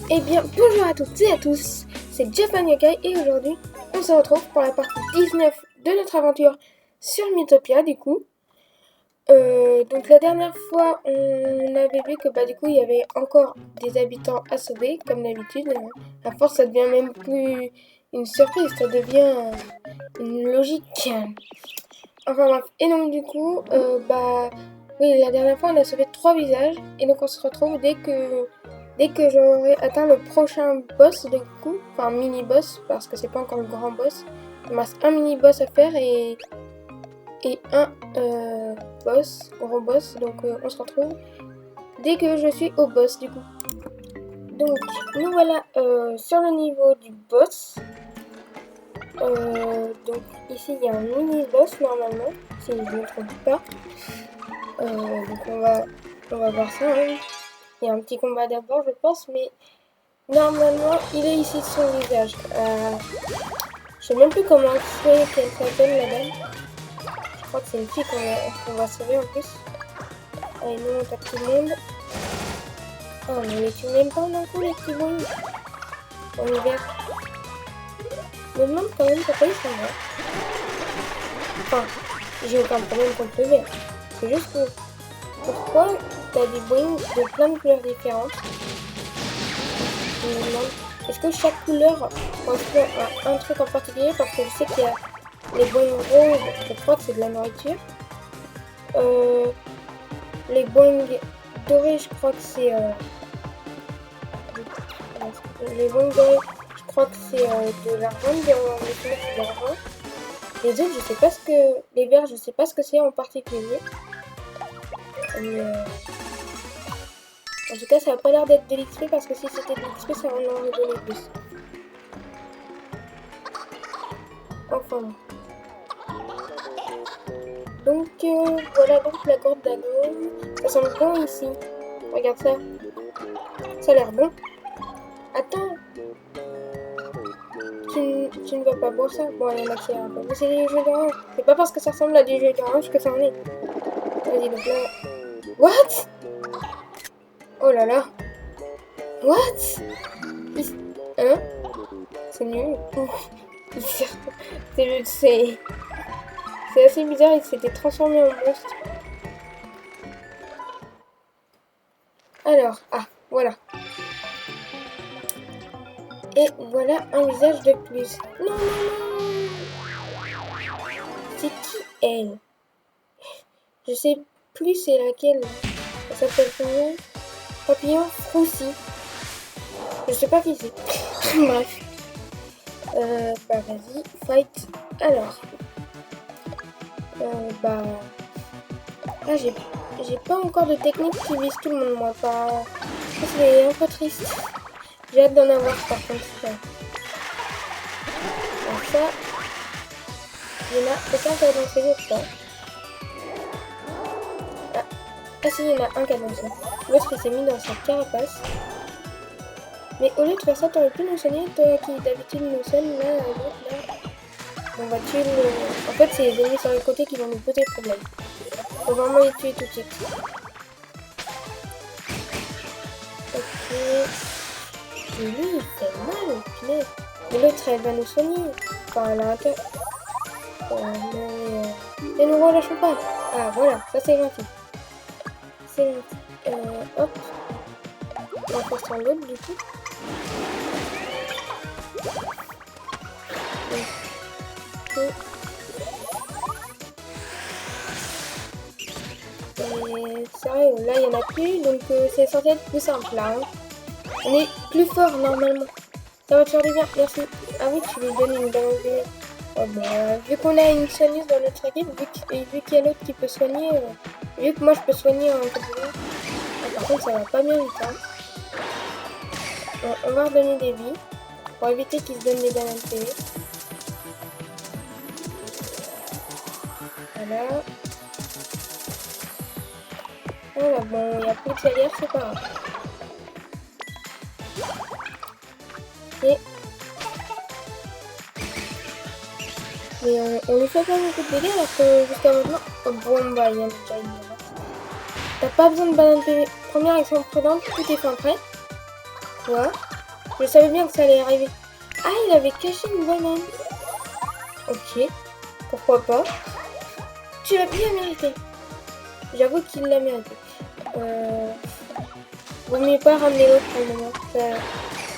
Eh bien, bonjour à toutes et à tous, c'est Japan Yokai et aujourd'hui, on se retrouve pour la partie 19 de notre aventure sur Mythopia du coup. Donc la dernière fois, on avait vu que du coup, il y avait encore des habitants à sauver, comme d'habitude. À force, ça devient même plus une surprise, ça devient une logique. Enfin bref, et donc du coup, oui, la dernière fois, on a sauvé 3 visages, et donc on se retrouve dès que j'aurai atteint le prochain boss, du coup, enfin mini-boss, parce que c'est pas encore le grand boss. Il me reste un mini-boss à faire et un boss, gros boss, donc on se retrouve dès que je suis au boss, du coup. Donc, nous voilà sur le niveau du boss. Donc ici, il y a un mini-boss, normalement, si je ne me trompe pas. Donc on va voir ça, hein. Il y a un petit combat d'abord, je pense, mais normalement, il est ici sur son visage. Je sais même plus comment c'est qu'elle s'appelle, la dame. Je crois que c'est une fille qu'on va sauver en plus. Allez, nous on tape tout le monde. Oh, mais les tue même pas d'un coup, les petits boys. On y va. Je me demande quand même pourquoi ils sont là. Enfin, j'ai aucun problème contre le vert. C'est juste que pourquoi t'as des boings de plein de couleurs différentes. Je me demande, est-ce que chaque couleur correspond à un truc en particulier? Parce que je sais qu'il y a les boings roses, je crois que c'est de la nourriture. Les boings dorés, je crois que c'est... les boings dorés, je crois que c'est de l'argent, de l'argent. Les autres, je sais pas ce que... Les verts, je sais pas ce que c'est en particulier. Mais, en tout cas, ça a pas l'air d'être de l'XP parce que si c'était de l'XP, ça en aurait donné plus. Enfin bon. Donc voilà donc la corde d'agneau. Ça sent bon ici. Regarde ça. Ça a l'air bon. Attends. Tu ne vas pas boire ça? Bon, il y en a qui a un peu. Mais c'est des jeux d'orange. C'est pas parce que ça ressemble à des jeux d'orange que ça en est. Vas-y, donc là. What? Oh là là. What? Hein? C'est nul. C'est assez bizarre, il s'était transformé en monstre. Alors, voilà. Et voilà un visage de plus. Non, non, non. C'est qui elle? Je sais plus c'est laquelle. Elle s'appelle comment? Papillon Froussi. Je sais pas qui c'est. Bref. Vas-y, fight. Alors. J'ai pas encore de technique qui vise tout le monde, moi. Ça c'est un peu triste. J'ai hâte d'en avoir par contre. Alors ça, il y en a aucun qui a dansé l'autre ça. Ah si, il y en a un qui a dansé. L'autre il s'est mis dans sa carapace. Mais au lieu de faire ça, t'aurais pu nous soigner, toi qui d'habitude nous soigne là, l'autre là. On va tuer le... En fait, c'est les ennemis sur les côtés qui vont nous poser problème. Faut vraiment les tuer tout de suite. Ok. Et lui, il fait mal, punaise. Mais l'autre, elle va nous soigner. Enfin, elle a un cœur. Mais nous relâchons pas. Ah, voilà, ça c'est gentil. C'est gentil. Hop. On va faire sur l'autre, du coup. Okay. Sérieux, là il n'y en a plus, donc c'est censé être plus simple là. Hein. On est plus fort normalement. Ça va te faire du bien, merci. Ah oui, tu lui donnes une balance de... Oh, vu qu'on a une soigneuse dans notre équipe, vu qu'il y a l'autre qui peut soigner, vu que moi je peux soigner en peu de temps. Par contre, ça va pas bien vite. Hein. On va redonner des vies pour éviter qu'ils se donnent des bananes PV. Voilà. Voilà, bon, il n'y a plus de salière, c'est pas grave. Et... Mais on lui fait pas beaucoup de dégâts alors que jusqu'à maintenant... Oh, bon, il y en a déjà une. T'as pas besoin de banane PV. Première action prudente, tout est fin prêt. Toi, Je savais bien que ça allait arriver. Ah, il avait caché une banane. Ok, pourquoi pas. Tu l'as bien mérité. J'avoue qu'il l'a mérité. Vaut mieux pas ramener l'autre pour le moment.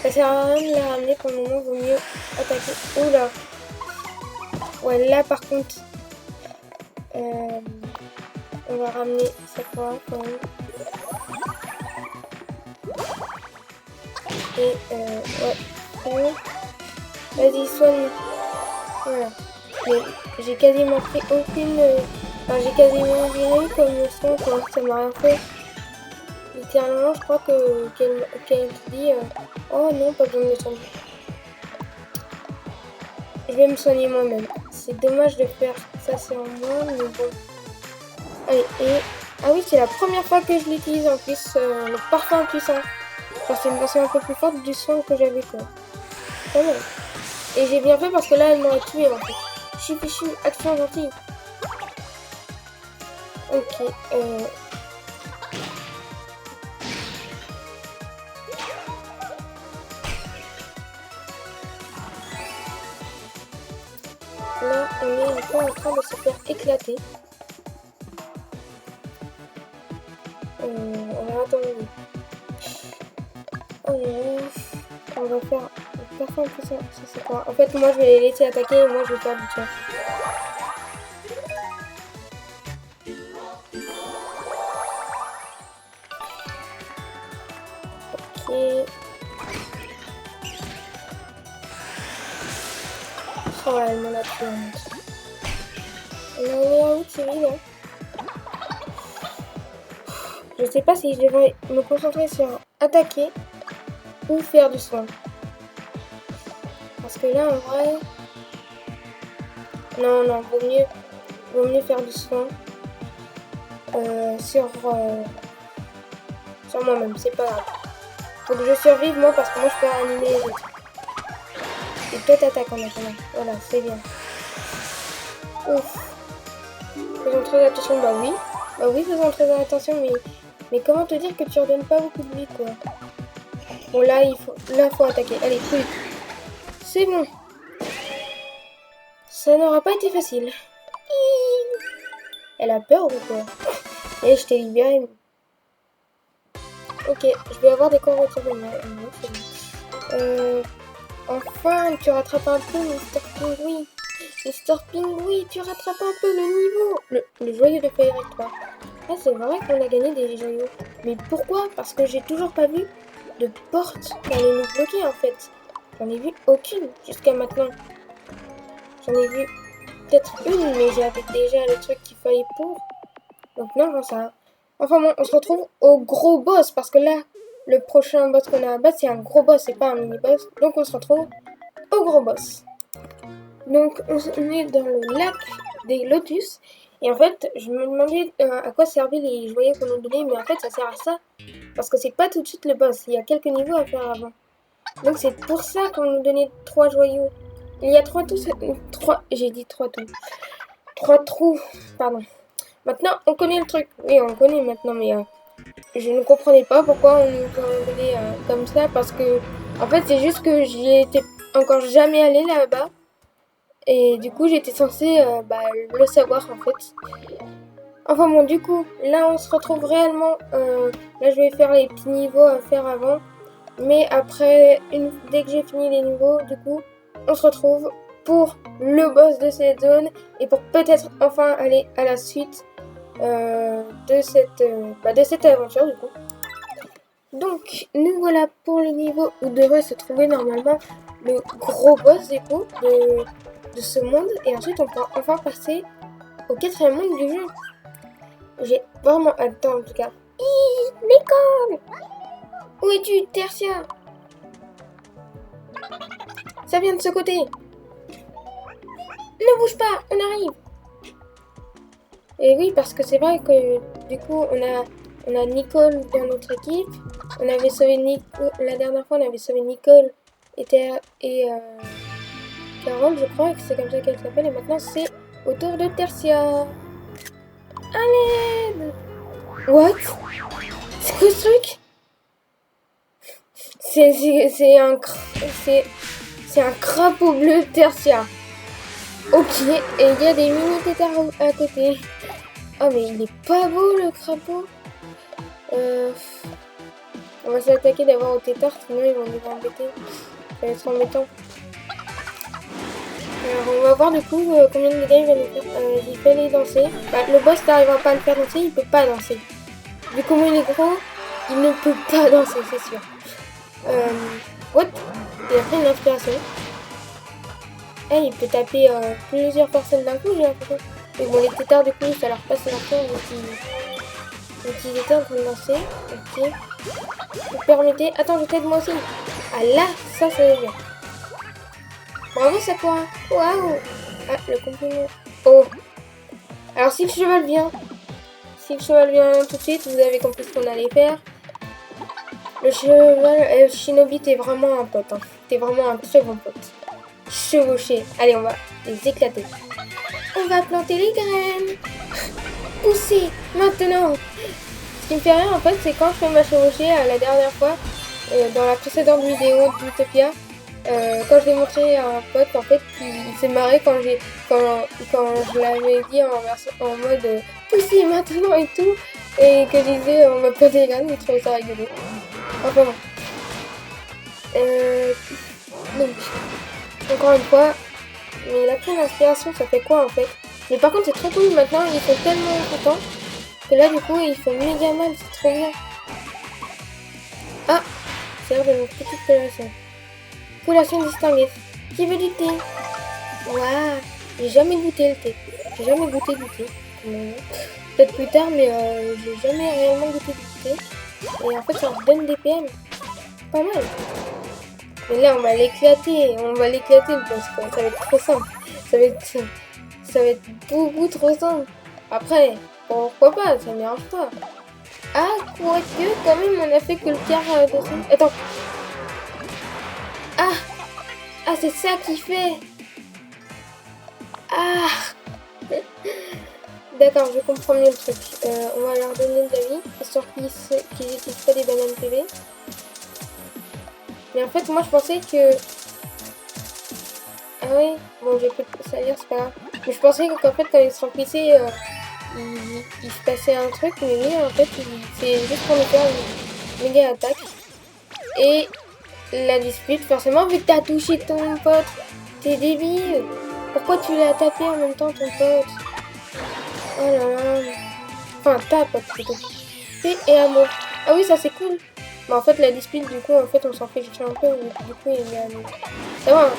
Ça sert à rien de la ramener pour le moment. Vaut mieux attaquer. Oula. Ouais, là par contre, on va ramener Sakura quand même. Et ouais. Vas-y, soigne. Voilà. Mais j'ai quasiment pris aucune. Enfin, j'ai quasiment rien comme le son, quoi. Ça m'a rien fait. Littéralement, je crois qu'elle dit oh non, pas besoin de me soigner. Je vais me soigner moi-même. C'est dommage de faire ça sur moi, mais bon. Allez, et. Ah oui, c'est la première fois que je l'utilise en plus, le parfum puissant. Enfin, c'est une version un peu plus forte du son que j'avais, quoi. Pas mal. Et j'ai bien fait parce que là, elle m'aurait tué en fait. Chifichu, action gentille. Ok, là, on est un peu en train de se faire éclater. Alors, attendez. Oh non. On va faire le parfum puissant. Ça, c'est quoi? En fait, moi, je vais les laisser attaquer et moi, je vais faire du tien. Ok. Oh, elle m'en a tué un autre. On est en route, c'est évident. Je sais pas si je devrais me concentrer sur attaquer ou faire du soin. Parce que là, en vrai... Non, vaut mieux faire du soin sur moi-même, c'est pas grave. Faut que je survive, moi, parce que moi, je peux animer les autres. Et toi, t'attaques en attendant. Voilà, c'est bien. Ouf. Faisons très attention, bah oui, faisons très attention, mais comment te dire que tu redonnes pas beaucoup de vie, quoi. Bon, là, faut attaquer. Allez, plus. C'est bon. Ça n'aura pas été facile. Elle a peur ou quoi? Et je t'ai libéré. Ok, je vais avoir des courbatures de moi. Enfin, tu rattrapes un peu, Mister Pingui. Mister Pingui, tu rattrapes un peu le niveau. Le joyau de Fairy 3. Ah, c'est vrai qu'on a gagné des joyaux. Mais pourquoi? Parce que j'ai toujours pas vu de porte qui allait nous bloquer en fait. J'en ai vu aucune jusqu'à maintenant. J'en ai vu peut-être une, mais j'avais déjà le truc qu'il fallait pour. Donc non, j'en sais rien. Enfin bon, on se retrouve au gros boss parce que là, le prochain boss qu'on a à battre, c'est un gros boss, c'est pas un mini-boss. Donc on se retrouve au gros boss. Donc on est dans le lac des lotus. Et en fait, je me demandais à quoi servaient les joyaux qu'on nous donnait, mais en fait ça sert à ça. Parce que c'est pas tout de suite le boss, il y a quelques niveaux à faire avant. Donc c'est pour ça qu'on nous donnait 3 joyaux. Il y a 3 trous, j'ai dit 3 trous. 3 trous, pardon. Maintenant, on connaît le truc. Oui, on connaît maintenant, mais je ne comprenais pas pourquoi on nous en donnait comme ça. Parce que, en fait, c'est juste que j'y étais encore jamais allée là-bas. Et du coup, j'étais censée le savoir, en fait. Enfin bon, du coup, là, on se retrouve réellement. Là, je vais faire les petits niveaux à faire avant. Mais après, dès que j'ai fini les niveaux, du coup, on se retrouve pour le boss de cette zone. Et pour peut-être enfin aller à la suite de cette aventure, du coup. Donc, nous voilà pour le niveau où devrait se trouver normalement le gros boss, du coup, de ce monde. Et ensuite, on pourra enfin passer au 4e monde du jeu. J'ai vraiment hâte, en tout cas. L'école! Où es-tu, Tertia? Ça vient de ce côté. Ne bouge pas, on arrive. Et oui, parce que c'est vrai que du coup, on a Nicole dans notre équipe. On avait sauvé la dernière fois, on avait sauvé Nicole et Carole, je crois, que c'est comme ça qu'elle s'appelle. Et maintenant, c'est au tour de Tertia. À l'aide! What? C'est quoi ce truc? C'est un crapaud bleu tertiaire. Ok, et il y a des mini tétards à côté. Oh mais il est pas beau le crapaud. On va s'attaquer d'abord aux tétards, sinon ils vont nous embêter. Ça va être embêtant. Alors on va voir du coup combien de dégâts il va nous faire. Il fait les danser. Bah, le boss n'arrivera pas à le faire danser, il peut pas danser. Vu comment il est gros, il ne peut pas danser, c'est sûr. What? Il a pris une inspiration. Eh, il peut taper plusieurs personnes d'un coup, j'ai l'impression. Mais bon, les tétards, du coup, ça leur passe leur temps. Donc ils étaient en train de danser. Ok. Vous permettez. Attends, je t'aide moi aussi. Ah là, ça va bien. Bravo, Sakura. Waouh. Ah, le compliment. Oh. Alors, si le cheval vient. Si le cheval vient tout de suite, vous avez compris ce qu'on allait faire. Le cheval, Shinobi, t'es vraiment un pote. Hein. T'es vraiment un très bon pote. Chevaucher. Allez, on va les éclater. On va planter les graines. Pousser. Maintenant. Ce qui me fait rire, en fait, c'est quand je fais ma chevaucher la dernière fois, dans la précédente vidéo d'Utopia, quand je l'ai montré à un pote, en fait, il s'est marré quand je l'avais dit en mode pousser maintenant et tout, et que je disais on va planter les graines, il trouvait ça rigolo. Enfin bon. Donc, encore une fois, mais il a pris l'inspiration, ça fait quoi en fait? Mais par contre, c'est trop cool maintenant, ils sont tellement contents que là, du coup, ils font méga mal, c'est trop bien. Ah, c'est l'heure de une petite collation. Collation distinguée. Qui veut du thé? Waouh, j'ai jamais goûté le thé. J'ai jamais goûté du thé. Peut-être plus tard, mais j'ai jamais réellement goûté du thé. Et en fait, ça donne des PM. Pas mal. Mais là, on va l'éclater. On va l'éclater le boss, quoi. Ça va être trop simple. Ça va être beaucoup trop simple. Après, pourquoi pas? Ça ne m'arrange pas. Ah, quoique, quand même, on a fait que le quart dessus. Attends. Ah! Ah, c'est ça qu'il fait! Ah! D'accord, je comprends mieux le truc. On va leur donner de la vie, histoire qu'ils n'utilisent pas des bananes PV. Mais en fait, moi, je pensais que... Ah oui? Bon, j'ai plus de salir, c'est pas grave. Mais je pensais qu'en fait, quand ils se remplissaient, il se passait un truc. Mais oui, en fait, c'est juste pour nous faire une méga attaque. Et la dispute, forcément, vu que t'as touché ton pote. T'es débile. Pourquoi tu l'as tapé en même temps, ton pote? Oh là là. Enfin, ta pote, plutôt. Paix et amour. Ah oui, ça c'est cool. Mais en fait, la dispute, du coup, en fait, on s'en fait chercher un peu. Du coup, il a... Ça va.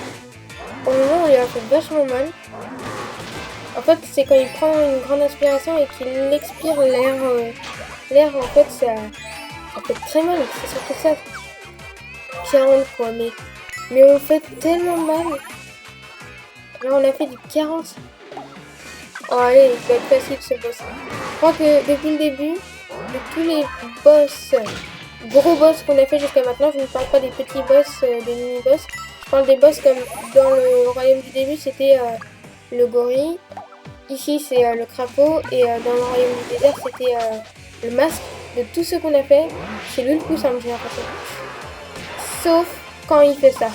Au moment où il a fait vachement mal. En fait, c'est quand il prend une grande inspiration et qu'il expire l'air. L'air, en fait, ça fait très mal. C'est surtout ça. 40 quoi, mais on fait tellement mal. Là, on a fait du 40. Oh, allez, il va être facile ce boss. Je crois que depuis le début, de tous les boss, gros boss qu'on a fait jusqu'à maintenant, je ne parle pas des petits boss, des mini-boss. Je parle des boss comme dans le royaume du début, c'était le gorille. Ici, c'est le crapaud. Et dans le royaume du désert, c'était le masque. De tous ceux qu'on a fait, c'est lui le plus simple, j'ai l'impression. Sauf quand il fait ça.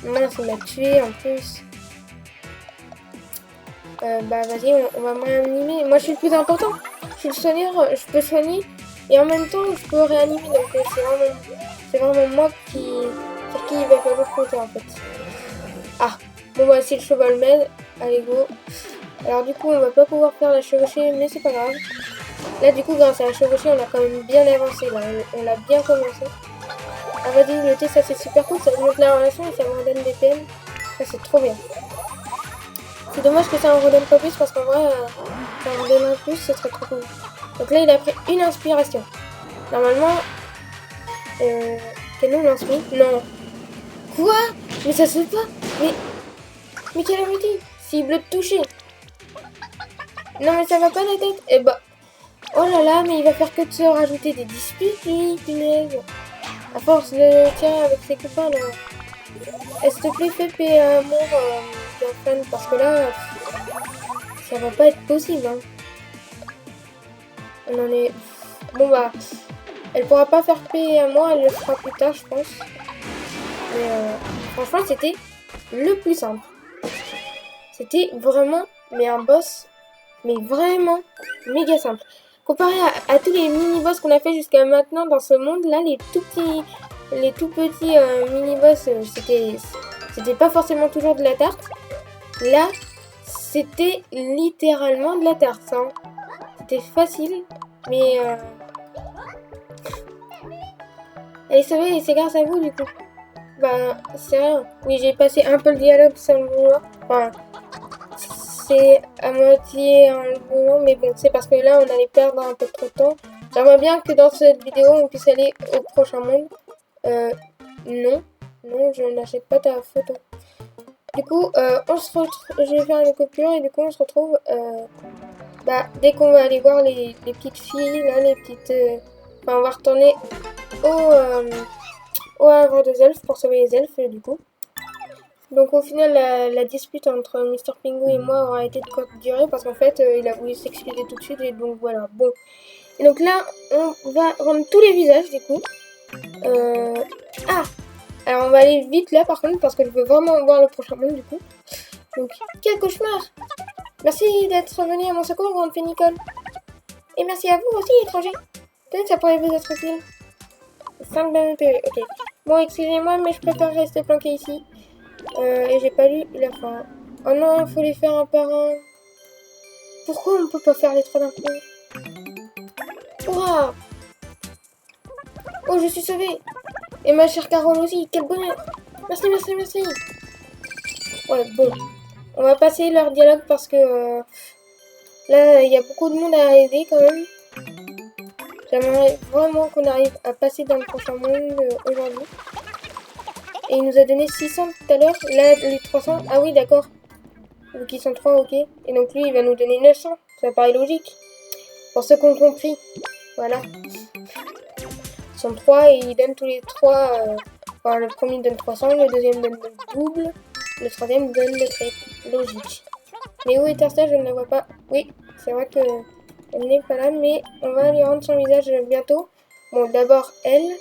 Mince, il m'a tué en plus. Bah vas-y, on va m'animer. Moi je suis le plus important. Je suis le soigneur, je peux soigner. Et en même temps, je peux réanimer. Donc c'est vraiment moi sur qui il va falloir compter en fait. Ah, bon bah si le cheval m'aide, allez go. Alors du coup, on va pas pouvoir faire la chevauchée, mais c'est pas grave. Là du coup, grâce à la chevauchée, on a quand même bien avancé. Là, on l'a bien commencé. Ah vas-y, le thé, ça c'est super cool, ça augmente la relation et ça me redonne des PM. Ça c'est trop bien. C'est dommage que ça en redonne pas plus parce qu'en vrai, ça en redonne un plus, ce serait trop cool. Donc là, il a pris une inspiration. Normalement, Canon l'inspire. Non. Quoi? Mais ça se fait pas. Mais quelle abruti. Cible de toucher. Non mais ça va pas la tête. Eh bah. Oh là là, mais il va faire que de se rajouter des disputes, lui, punaise. À force de tirer avec ses copains là. S'il te plaît, fais paix à amour, fan, parce que là, ça va pas être possible. Hein. On en est. Bon bah, Elle pourra pas faire paix à moi, elle le fera plus tard, je pense. Mais franchement, c'était le plus simple. C'était vraiment, mais un boss, mais vraiment méga simple. Comparé à tous les mini-boss qu'on a fait jusqu'à maintenant dans ce monde-là, les tout petits mini-boss, c'était pas forcément toujours de la tarte. Là, c'était littéralement de la tarte. Hein. C'était facile, mais... Elle est sauvée et c'est grâce à vous, du coup. Bah, c'est rien. Oui, j'ai passé un peu le dialogue sans le vouloir. Enfin, c'est à moitié en le voulant, mais bon, c'est parce que là, on allait perdre un peu trop de temps. J'aimerais bien que dans cette vidéo, on puisse aller au prochain monde. Non. Non, je n'achète pas ta photo. Du coup, on se retrouve... Je vais faire une coupure et du coup, on se retrouve... bah, dès qu'on va aller voir les petites filles, là, les petites... Enfin, on va retourner au havre des elfes pour sauver les elfes, du coup. Donc au final, la dispute entre Mr. Pingu et moi aura été de courte durée parce qu'en fait, il a voulu s'excuser tout de suite et donc voilà. Bon. Et donc là, on va rendre tous les visages du coup. Ah! Alors on va aller vite là par contre parce que je veux vraiment voir le prochain monde du coup. Donc, quel cauchemar! Merci d'être venu à mon secours, grande fée Nicole. Et merci à vous aussi, étrangers. Peut-être ça pourrait vous être utile. 5 de noté, ok. Bon, excusez-moi, mais je préfère rester planqué ici. Et j'ai pas lu la fin. Oh non, il faut les faire un par un. Pourquoi on peut pas faire les trois d'un coup? Hurrah! Oh, je suis sauvée! Et ma chère Carole aussi, quel bonheur! Merci, merci, merci! Ouais, bon. On va passer leur dialogue parce que là, il y a beaucoup de monde à aider quand même. J'aimerais vraiment qu'on arrive à passer dans le prochain monde aujourd'hui. Et il nous a donné 600 tout à l'heure. Là, les 300. Ah oui, d'accord. Donc ils sont 3, ok. Et donc lui, il va nous donner 900. Ça paraît logique. Pour ceux qui ont compris. Voilà. Ils sont 3 et ils donnent tous les 3. Enfin, le premier donne 300, le deuxième donne le double. Le troisième donne le triple. Logique. Mais où est Tersta? Je ne la vois pas. Oui, c'est vrai que elle n'est pas là, mais on va lui rendre son visage bientôt. Bon, d'abord, elle.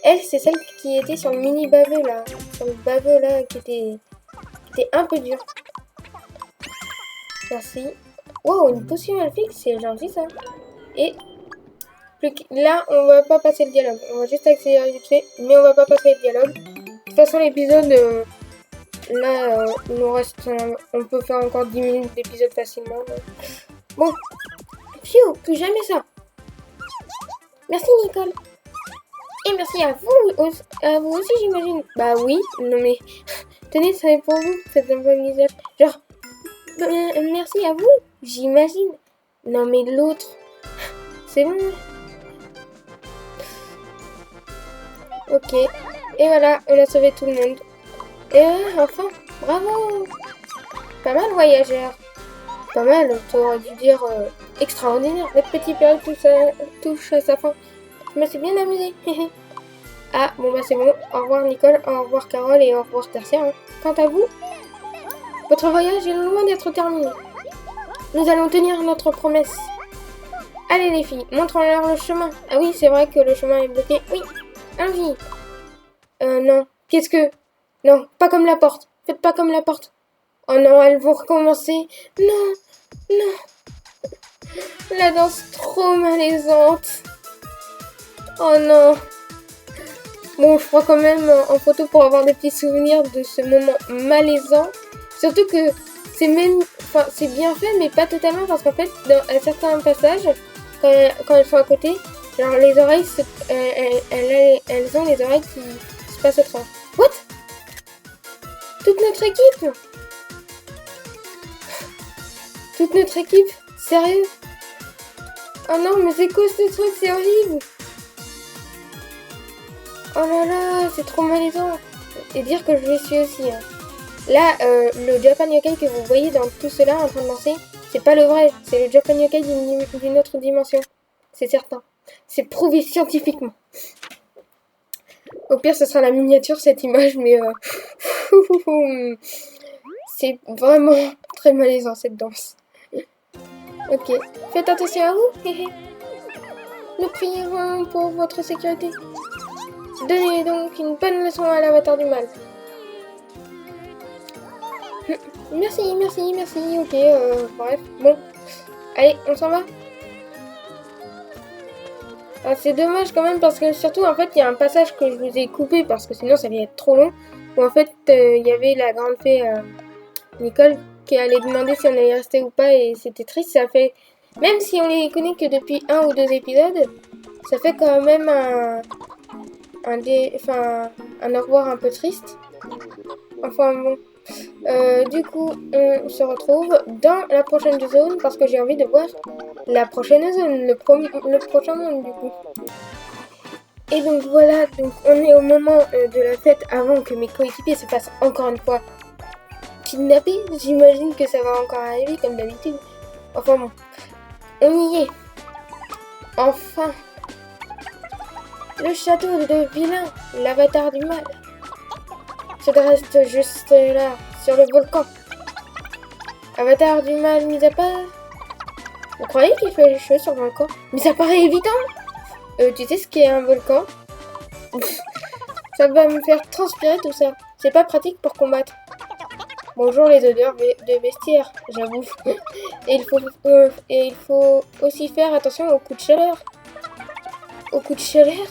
Elle, c'est celle qui était sur le mini baveux, là. Sur le baveux, là, qui était un peu dur. Merci. Wow, une potion elfique, c'est gentil, ça. Et là, on va pas passer le dialogue. On va juste accélérer vite fait, mais on va pas passer le dialogue. De toute façon, l'épisode, là, il nous reste... on peut faire encore 10 minutes d'épisode facilement. Bon. Pfiou, plus jamais ça. Merci, Nicole. Et merci à vous aussi, j'imagine. Bah oui, non mais... Tenez, ça est pour vous, faites un bon visage. Genre, merci à vous, j'imagine. Non mais l'autre... C'est bon. Ok. Et voilà, on a sauvé tout le monde. Et enfin, bravo. Pas mal, voyageur. Pas mal, t'aurais dû dire extraordinaire. Notre petit période touche à sa fin. Je me suis bien amusée. Ah, bon bah c'est bon. Au revoir Nicole, au revoir Carole et au revoir Tertia. Hein. Quant à vous, votre voyage est loin d'être terminé. Nous allons tenir notre promesse. Allez les filles, montrons-leur le chemin. Ah oui, c'est vrai que le chemin est bloqué. Oui, allons-y. Non. Qu'est-ce que... Non, pas comme la porte. Faites pas comme la porte. Oh non, elles vont recommencer. Non, non. La danse trop malaisante. Oh non. Bon, je prends quand même en photo pour avoir des petits souvenirs de ce moment malaisant. Surtout que c'est même... Enfin, c'est bien fait, mais pas totalement, parce qu'en fait, à certains passages, quand elles sont à côté, genre les oreilles, elles ont les oreilles qui se passent au train. What? Toute notre équipe? Toute notre équipe? Sérieux? Oh non, mais c'est quoi ce truc? C'est horrible! Oh là là, c'est trop malaisant. Et dire que je le suis aussi. Hein. Là, le Japan Yokai que vous voyez dans tout cela en train de danser, c'est pas le vrai. C'est le Japan Yokai d'une autre dimension. C'est certain. C'est prouvé scientifiquement. Au pire, ce sera la miniature, cette image, mais... c'est vraiment très malaisant, cette danse. Ok. Faites attention à vous. nous prierons pour votre sécurité. Donnez donc une bonne leçon à l'avatar du mal. Merci, merci, merci, ok, bref, bon. Allez, on s'en va. Ah, c'est dommage quand même parce que surtout, en fait, il y a un passage que je vous ai coupé parce que sinon ça allait être trop long. Où en fait, il y avait la grande fée Nicole qui allait demander si on allait rester ou pas et c'était triste, ça fait... Même si on les connaît que depuis 1 ou 2 épisodes, ça fait quand même un au revoir un peu triste. Enfin bon. Du coup, on se retrouve dans la prochaine zone parce que j'ai envie de voir la prochaine zone, le prochain monde du coup. Et donc voilà, donc on est au moment de la fête avant que mes coéquipiers se fassent encore une fois kidnapper. J'imagine que ça va encore arriver comme d'habitude. Enfin bon, on y est. Enfin. Le château de Vilain, l'avatar du mal, se dresse juste là, sur le volcan. Avatar du mal mis à part. Vous croyez qu'il fait chaud sur le volcan? Mais ça paraît évident. Tu sais ce qu'est un volcan? Ça va me faire transpirer tout ça. C'est pas pratique pour combattre. Bonjour les odeurs de vestiaire, j'avoue. Et il faut aussi faire attention aux coups de chaleur. Aux coups de chaleur?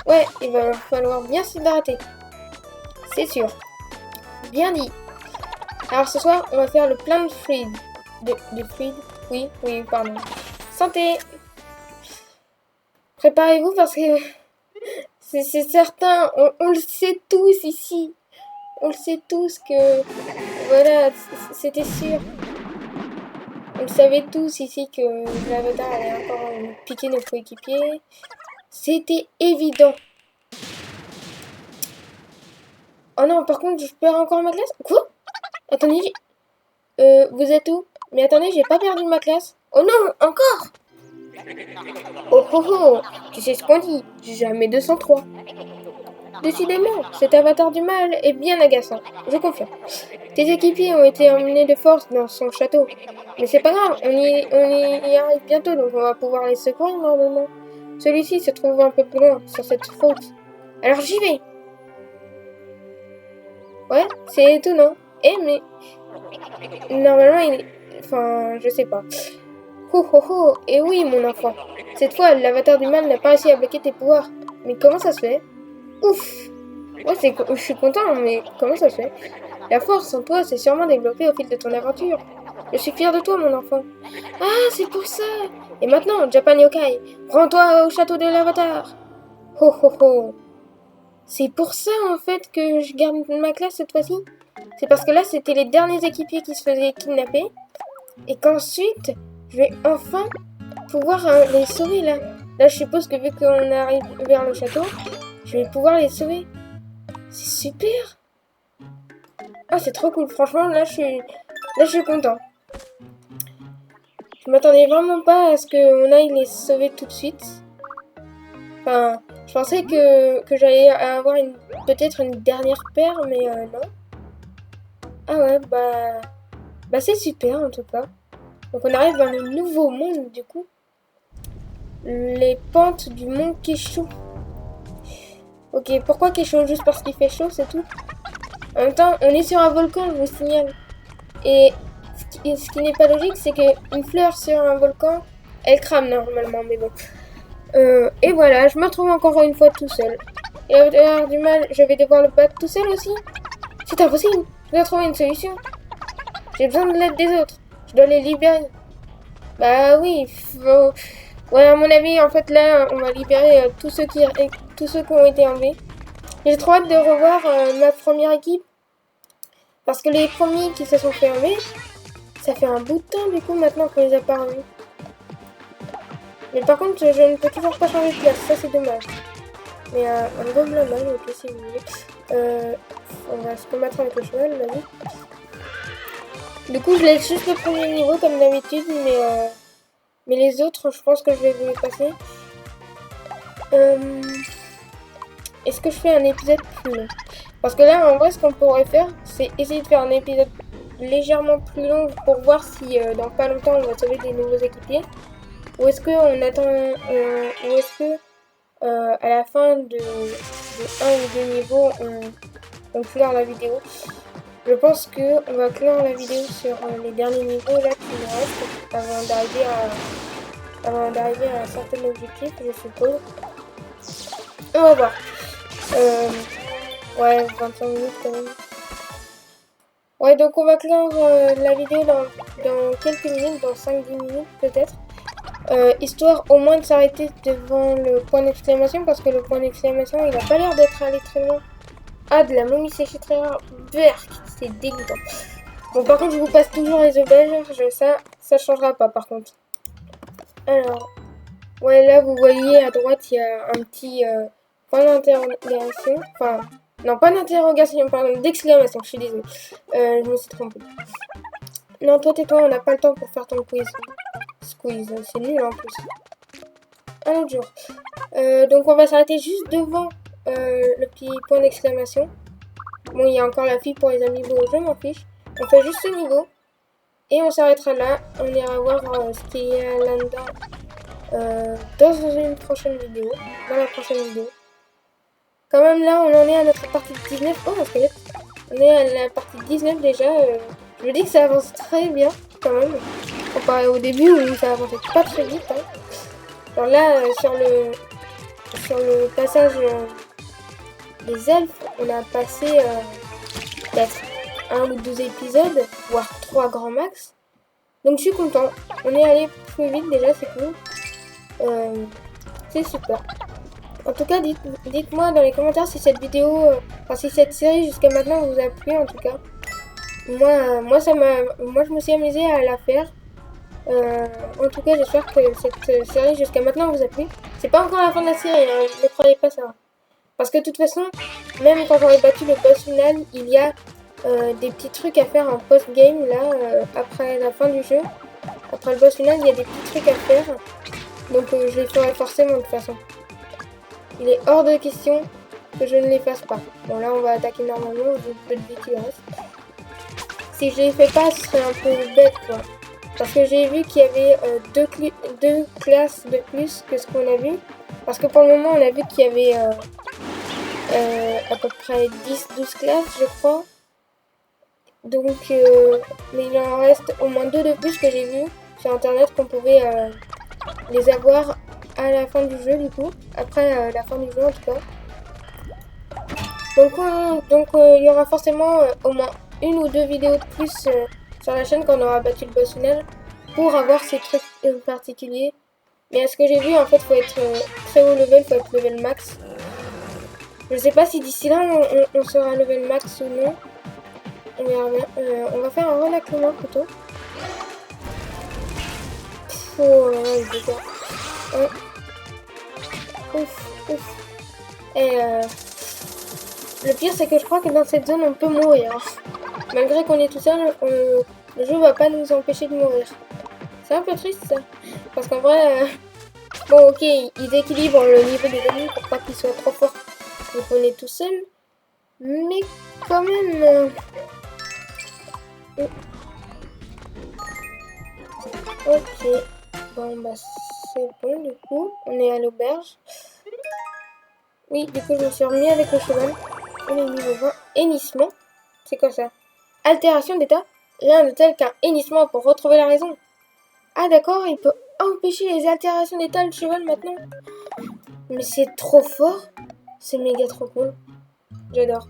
Ouais, il va falloir bien s'hydrater. C'est sûr. Bien dit. Alors ce soir, on va faire le plein de fluides. De fluides? Oui, pardon. Santé! Préparez-vous parce que c'est certain, on le sait tous ici. On le sait tous que... Voilà, c'était sûr. On le savait tous ici que l'avatar allait encore piquer nos coéquipiers. C'était évident. Oh non, par contre, je perds encore ma classe. Quoi? Attendez, vous êtes où? Mais attendez, j'ai pas perdu ma classe. Oh non, encore? Oh oh oh, tu sais ce qu'on dit, jamais 203. Décidément, cet avatar du mal est bien agaçant, je confirme. Tes équipiers ont été emmenés de force dans son château. Mais c'est pas grave, on y arrive bientôt, donc on va pouvoir les secourir normalement. Celui-ci se trouve un peu plus loin, sur cette route. Alors j'y vais. Ouais, c'est étonnant. Mais... Normalement, il est... Enfin, je sais pas. Ho ho ho, et oui, mon enfant. Cette fois, l'avatar du mal n'a pas réussi à bloquer tes pouvoirs. Mais comment ça se fait? Ouf. Ouais, je suis content, mais comment ça se fait? La force en toi s'est sûrement développée au fil de ton aventure. Je suis fier de toi, mon enfant. Ah, c'est pour ça. Et maintenant, Japan Yokai, rends-toi au château de l'avatar. Ho ho ho. C'est pour ça, en fait, que je garde ma classe cette fois-ci. C'est parce que là, c'était les derniers équipiers qui se faisaient kidnapper. Et qu'ensuite, je vais enfin pouvoir les sauver, là. Là, je suppose que vu qu'on arrive vers le château, je vais pouvoir les sauver. C'est super. Ah, c'est trop cool. Franchement, là, je suis content. Je m'attendais vraiment pas à ce qu'on aille les sauver tout de suite. Enfin, je pensais que j'allais avoir peut-être une dernière paire, mais non. Ah ouais, bah c'est super en tout cas. Donc on arrive dans le nouveau monde du coup. Les pentes du mont Keshu. Ok, pourquoi Keshu? Juste parce qu'il fait chaud, c'est tout. En même temps, on est sur un volcan, je vous signale. Et ce qui n'est pas logique, c'est qu'une fleur sur un volcan, elle crame normalement, mais bon. Et voilà, je me retrouve encore une fois tout seul. Et à l'heure du mal, je vais devoir le battre tout seul aussi. C'est impossible, je dois trouver une solution. J'ai besoin de l'aide des autres. Je dois les libérer. Bah oui, faut... Ouais, à mon avis, en fait, là, on va libérer tous ceux qui ont été enlevés. J'ai trop hâte de revoir ma première équipe. Parce que les premiers qui se sont fait enlever, ça fait un bout de temps, du coup, maintenant qu'on les a pas revus. Mais par contre, je ne peux toujours pas changer de place. Ça, c'est dommage. Mais un gobelin mâle, ok, si vous voulez. On va se combattre avec le cheval, vas-y. Du coup, je laisse juste le premier niveau, comme d'habitude, mais les autres, je pense que je vais vous les passer. Est-ce que je fais un épisode plus long? Parce que là, en vrai, ce qu'on pourrait faire, c'est essayer de faire un épisode légèrement plus long pour voir si dans pas longtemps, on va sauver des nouveaux équipiers. ou est-ce qu'on attend, ou est-ce que à la fin de un ou deux niveaux, on clore la vidéo. Je pense que on va clore la vidéo sur les derniers niveaux là qui nous restent avant d'arriver à un certain objectif, je suppose. On va voir. Ouais, 25 minutes quand même. Ouais, donc on va clore la vidéo dans quelques minutes, dans 5-10 minutes peut-être. Histoire au moins de s'arrêter devant le point d'exclamation, parce que le point d'exclamation il a pas l'air d'être allé très loin. Ah, de la momie séchée très rare. Berk, c'est dégoûtant. Bon, par contre, je vous passe toujours les auberges. Ça changera pas par contre. Alors, ouais, là vous voyez à droite, il y a un petit point d'interrogation. Enfin, non, pas d'interrogation, pardon, d'exclamation. Je suis désolée. Je me suis trompée. Non, toi, tais-toi, on n'a pas le temps pour faire ton quiz. Squeeze, c'est nul en plus. Un autre jour. Donc, on va s'arrêter juste devant le petit point d'exclamation. Bon, il y a encore la fille pour les amiibo, je m'en fiche. On fait juste ce niveau. Et on s'arrêtera là. On ira voir ce qu'il y a là-dedans dans une prochaine vidéo. Dans la prochaine vidéo. Quand même, là, on en est à notre partie 19. Oh, un squelette. On est à la partie 19 déjà. Je me dis que ça avance très bien, quand même. Comparé au début où ça avançait pas très vite. Hein. Alors là, sur le passage des elfes, on a passé peut-être 1 ou 2 épisodes, voire 3 grands max. Donc je suis content. On est allé plus vite déjà, c'est cool. C'est super. En tout cas, dites-moi dans les commentaires si cette vidéo, enfin si cette série jusqu'à maintenant vous a plu en tout cas. Moi je me suis amusée à la faire. En tout cas, j'espère que cette série jusqu'à maintenant vous a plu. C'est pas encore la fin de la série, hein, ne croyez pas ça. Parce que de toute façon, même quand j'aurai battu le boss final, il y a des petits trucs à faire en post-game là, après la fin du jeu. Après le boss final, il y a des petits trucs à faire. Donc je les ferai forcément de toute façon. Il est hors de question que je ne les fasse pas. Bon là, on va attaquer normalement, vu le peu de vie qu'il reste. Si je les fais pas, ce serait un peu bête quoi. Parce que j'ai vu qu'il y avait deux classes de plus que ce qu'on a vu. Parce que pour le moment, on a vu qu'il y avait à peu près 10-12 classes, je crois. Donc, mais il en reste au moins 2 de plus que j'ai vu sur internet qu'on pouvait les avoir à la fin du jeu, du coup. Après la fin du jeu, en tout cas. Donc, il y aura forcément au moins 1 ou 2 vidéos de plus sur la chaîne quand on aura battu le boss final pour avoir ces trucs particuliers. Mais à ce que j'ai vu, en fait, faut être très haut level, faut être level max. Je sais pas si d'ici là, on sera level max ou non. On verra bien. On va faire un relâchement plutôt. Oh là là, il dégage. Ouf, ouf. Et le pire, c'est que je crois que dans cette zone, on peut mourir. Malgré qu'on est tout seul, le jeu va pas nous empêcher de mourir. C'est un peu triste ça. Parce qu'en vrai, bon ok, ils équilibrent le niveau des ennemis pour pas qu'ils soient trop forts. Donc on est tout seul. Mais quand même... Ok. Bon bah c'est bon du coup. On est à l'auberge. Oui, du coup je me suis remis avec le cheval. On est niveau 20. Hennissement. C'est quoi ça? Altération d'état. Rien de tel qu'un hennissement pour retrouver la raison. Ah d'accord, il peut empêcher les altérations d'état le cheval maintenant. Mais c'est trop fort. C'est méga trop cool. J'adore.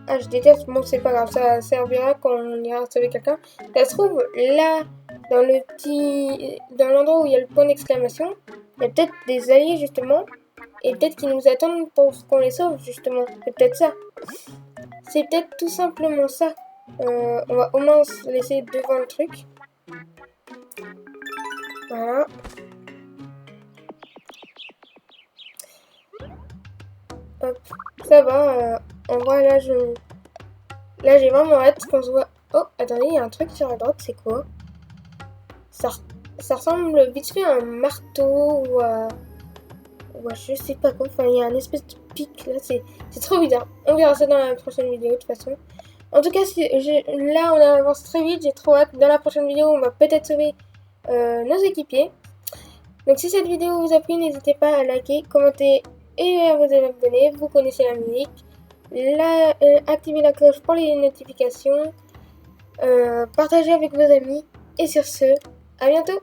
Ah, je déteste. Bon, c'est pas grave. Ça servira quand on ira sauver quelqu'un. Ça se trouve, là, dans l'endroit où il y a le point d'exclamation, il y a peut-être des alliés, justement. Et peut-être qu'ils nous attendent pour qu'on les sauve, justement. C'est peut-être ça. C'est peut-être tout simplement ça. On va au moins se laisser devant le truc. Voilà. Hop. Ça va. En vrai, là, j'ai vraiment hâte qu'on se voit. Oh, attendez, il y a un truc sur la droite, c'est quoi? Ça ressemble vite fait à un marteau ou à je sais pas quoi. Enfin, il y a un espèce de pic là, c'est trop bizarre. On verra ça dans la prochaine vidéo de toute façon. En tout cas, là, on avance très vite, j'ai trop hâte. Dans la prochaine vidéo, on va peut-être sauver nos équipiers. Donc si cette vidéo vous a plu, n'hésitez pas à liker, commenter et à vous abonner. Vous connaissez la musique. Activez la cloche pour les notifications. Partagez avec vos amis. Et sur ce, à bientôt!